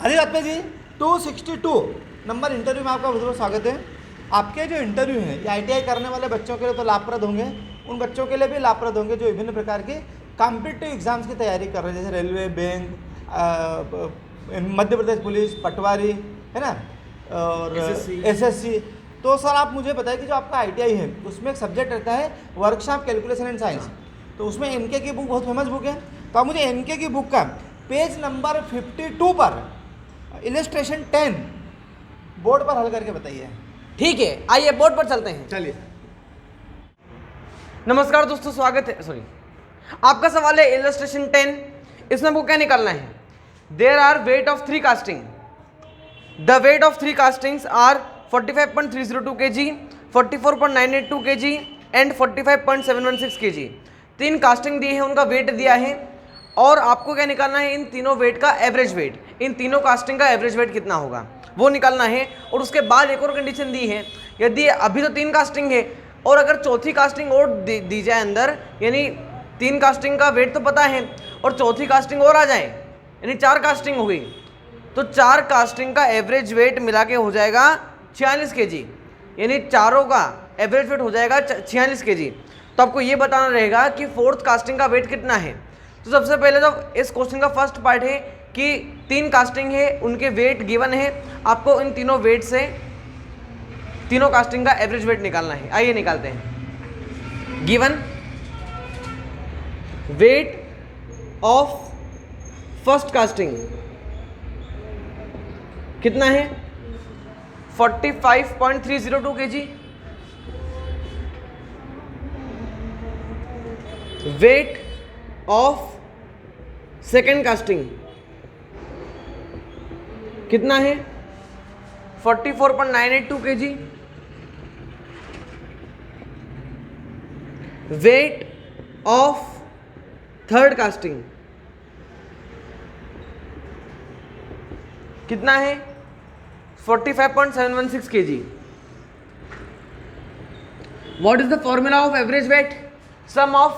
अनिल आत्मा जी 262 number interview में आपका बहुत बहुत स्वागत है। आपके जो इंटरव्यू हैं ये ITI करने वाले बच्चों के लिए तो लाभप्रद होंगे, उन बच्चों के लिए भी लाभप्रद होंगे जो विभिन्न प्रकार के कॉम्पिटिटिव एग्जाम्स की तैयारी कर रहे हैं, जैसे railway, bank, Madhya Pradesh police, पटवारी, है ना, और SSC। तो सर आप मुझे बताइए कि जो आपका ITI है उसमें एक सब्जेक्ट रहता है वर्कशॉप कैलकुलेशन एंड साइंस, तो उसमें NK की बुक बहुत फेमस बुक है। तो आप मुझे NK की बुक का पेज नंबर 52 पर इलस्ट्रेशन 10 बोर्ड पर हल करके बताइए। ठीक है, आइए बोर्ड पर चलते हैं। चलिए। नमस्कार दोस्तों, स्वागत है। सॉरी, आपका सवाल है इलस्ट्रेशन 10। इसमें आपको क्या निकालना है? There are weight of 3 casting. The weight of 3 castings are 45.302 kg, 44.982 kg and 45.716 kg। 3 casting दी है, उनका वेट दिया है और आपको क्या निकालना है? इन तीनों वेट का एवरेज वेट, इन तीनों कास्टिंग का एवरेज वेट कितना होगा वो निकालना है। और उसके बाद एक और कंडीशन दी है, यदि अभी तो 3 कास्टिंग है और अगर चौथी कास्टिंग और दी जाए अंदर, यानी 3 कास्टिंग का वेट तो पता है और चौथी कास्टिंग और आ जाए, यानी 4 कास्टिंग हो गई, तो 4 कास्टिंग का एवरेज वेट मिला के हो जाएगा 46 kg, यानी चारों का एवरेज वेट हो जाएगा 46 kg। तो आपको ये बताना रहेगा कि 4th कास्टिंग का वेट कितना है। तो सबसे पहले तो इस क्वेश्चन का फर्स्ट पार्ट है कि 3 कास्टिंग है, उनके वेट गिवन है, आपको इन तीनों वेट से तीनों कास्टिंग का एवरेज वेट निकालना है। आइए निकालते हैं। Given weight of first casting कितना है? 45.302 kg। Weight of second casting कितना है? 44.982 kg। Weight of third casting कितना है? 45.716 kg। What is the formula of average weight? Sum of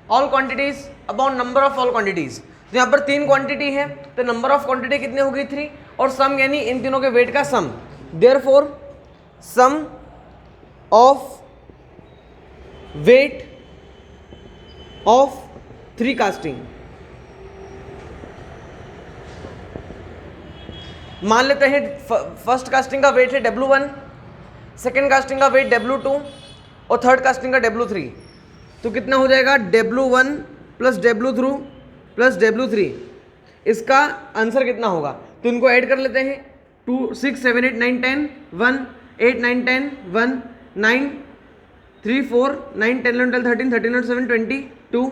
all quantities upon number of all quantities। तो यहाँ पर 3 quantity है, तो नंबर ऑफ क्वांटिटी कितनी होगी? 3, और सम यानी इन तीनों के वेट का sum. Therefore sum of weight of 3 casting, मान लेते हैं फर्स्ट कास्टिंग का वेट है W1, सेकेंड कास्टिंग का वेट W2 और थर्ड कास्टिंग का W3। तो कितना हो जाएगा? W1 plus W2 plus W3। इसका आंसर कितना होगा? तो इनको ऐड कर लेते हैं। 2 6 7 8 9 10 1 8 9 10 1 9 3 4 9 10 11 12 13 13 और 7 20 2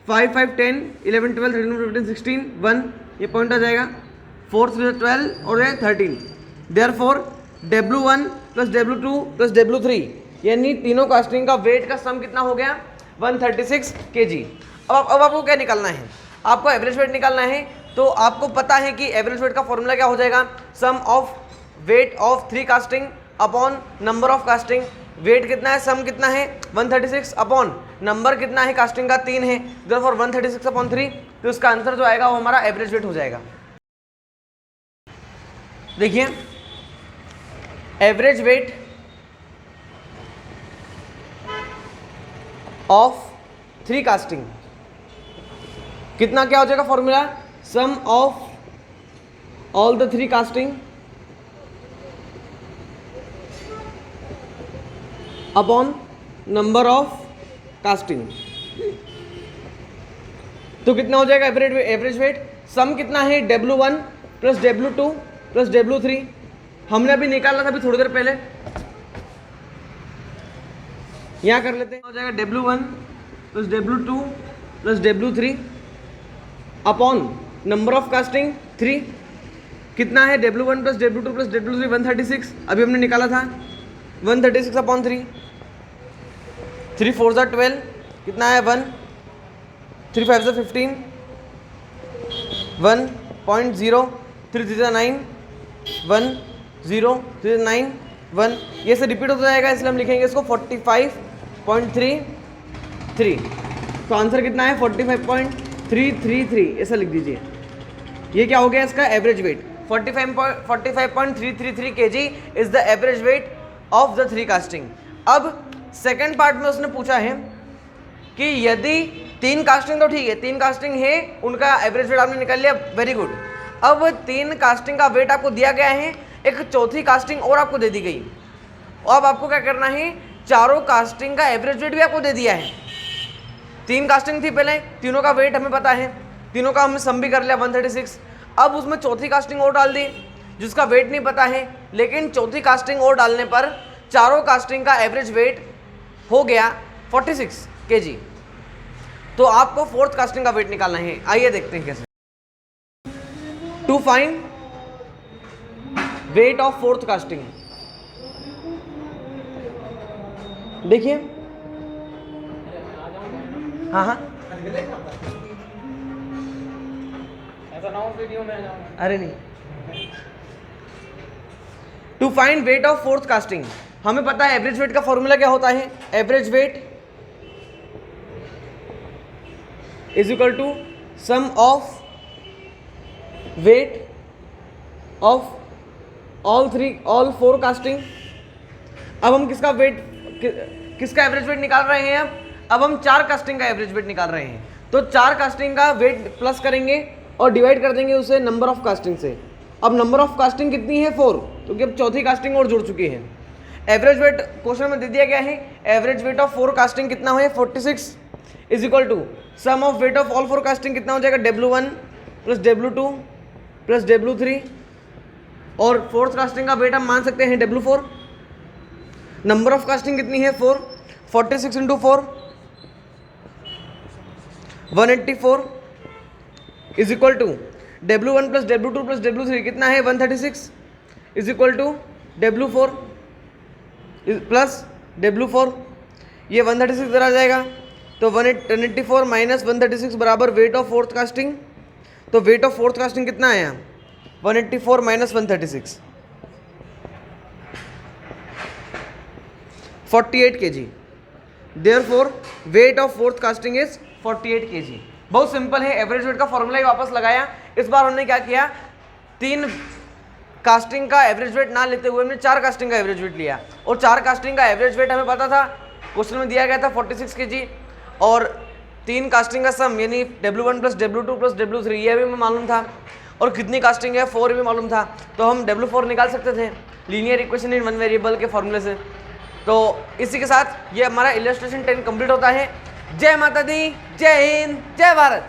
5 5 10 11 12 13 15 16 1, ये पॉइंट आ जाएगा। 4 3 12 और ये 13। Therefore W1 plus W2 plus W3 यानी तीनों कास्टिंग का वेट का सम कितना हो गया? 136 kg। अब आपको क्या निकालना है? आपको एवरेज वेट निकालना है। तो आपको पता है कि एवरेज वेट का फॉर्मूला क्या हो जाएगा? Sum of weight of 3 casting upon number of casting. Weight कितना है, सम कितना है? 136 अपॉन नंबर कितना है कास्टिंग का? 3 है, देयरफॉर 136 अपॉन 3। तो इसका आंसर जो आएगा वो हमारा एवरेज वेट हो जाएगा। देखिए, एवरेज वेट ऑफ 3 कास्टिंग कितना क्या हो जाएगा? Formula some of all the 3 casting upon number of casting. तो कितना हो जाएगा एवरेज वेट? सम कितना है? W1 plus W2 plus W3। हमने अभी निकाला था अभी थोड़ी देर पहले, यहाँ कर लेते हैं। हो जाएगा W1 plus W2 plus W3 upon number of casting 3। कितना है? W1 plus W2 plus W3 136, अभी हमने निकाला था। 136 अपॉन 3, 3 4 ज़ा 12, कितना है? 1, 3 5 ज़ा 15, 1.0, 3 3 ज़ा 9, 1 0 3 9 1, ये से रिपीट होता जाएगा, इसलिए हम लिखेंगे इसको 45.33। तो आंसर कितना है? 45.333, ऐसा लिख दीजिए। ये क्या हो गया इसका average weight 45.333 kg is the average weight of the 3 casting. अब सेकंड पार्ट में उसने पूछा है कि यदि 3 कास्टिंग तो ठीक है, 3 कास्टिंग है, उनका एवरेज वेट आपने निकाल लिया, वेरी गुड। अब 3 कास्टिंग का वेट आपको दिया गया है, एक चौथी कास्टिंग और आपको दे दी गई। अब आपको क्या करना है, चारों कास्टिंग का एवरेज वेट भी आपको दे दिया है। 3 कास्टिंग थी पहले, तीनों का वेट हमें पता है, तीनों का हमने सम भी कर लिया 136। अब उसमें चौथी कास्टिंग और डाल दी जिसका वेट नहीं पता है, लेकिन चौथी कास्टिंग और डालने पर चारों कास्टिंग का एवरेज वेट हो गया 46 kg। तो आपको फोर्थ कास्टिंग का वेट निकालना है। आइए देखते हैं कैसे। To find weight of fourth casting, देखिए, हाँ हाँ ऐसा ना हो वीडियो में आ जाऊंगा। अरे नहीं। To find weight of fourth casting, हमें पता है एवरेज वेट का फॉर्मूला क्या होता है, average weight is equal to sum of weight of all 4 casting. अब हम किसका वेट, किसका एवरेज वेट निकाल रहे हैं, अब हम 4 कास्टिंग का एवरेज वेट निकाल रहे हैं। तो 4 कास्टिंग का वेट प्लस करेंगे और डिवाइड कर देंगे उसे नंबर ऑफ कास्टिंग से। अब नंबर ऑफ कास्टिंग कितनी है 4, क्योंकि अब चौथी कास्टिंग और जुड़ चुकी है। एवरेज वेट क्वेश्चन में दे दिया गया है, एवरेज वेट ऑफ 4 कास्टिंग कितना है 46 is equal to sum of weight of all 4 casting कितना हो जाएगा W1 plus W2 plus W3, और फोर्थ कास्टिंग का वेट हम मान सकते हैं W4। नंबर ऑफ कास्टिंग कितनी है 4, 46 into 4 184 is equal to W1 plus W2 plus W3 कितना है 136 is equal to W4 plus W4, ये 136 इधर आ जाएगा, तो 184 माइनस 136 बराबर वेट ऑफ फोर्थ कास्टिंग। तो वेट ऑफ फोर्थ कास्टिंग कितना आया 184 minus 136 48 kg। Therefore wait of fourth casting is 48 kg। बहुत सिंपल है, एवरेज वेट का फॉर्मूला ही वापस लगाया। इस बार हमने क्या किया, 3 कास्टिंग का एवरेज वेट ना लेते हुए हमने 4 कास्टिंग का एवरेज वेट लिया, और 4 कास्टिंग का एवरेज वेट हमें पता था, क्वेश्चन में दिया गया था 46 kg, और 3 कास्टिंग का सम यानी W1 plus W2 plus W3 ये भी हमें मालूम था, और कितनी कास्टिंग है 4 भी मालूम था, तो हम W4 निकाल सकते थे लीनियर इक्वेशन इन 1 वेरिएबल के फॉर्मूले से। तो इसी के साथ ये हमारा इलस्ट्रेशन 10 कंप्लीट होता है। जय माता दी, जय हिंद, जय भारत।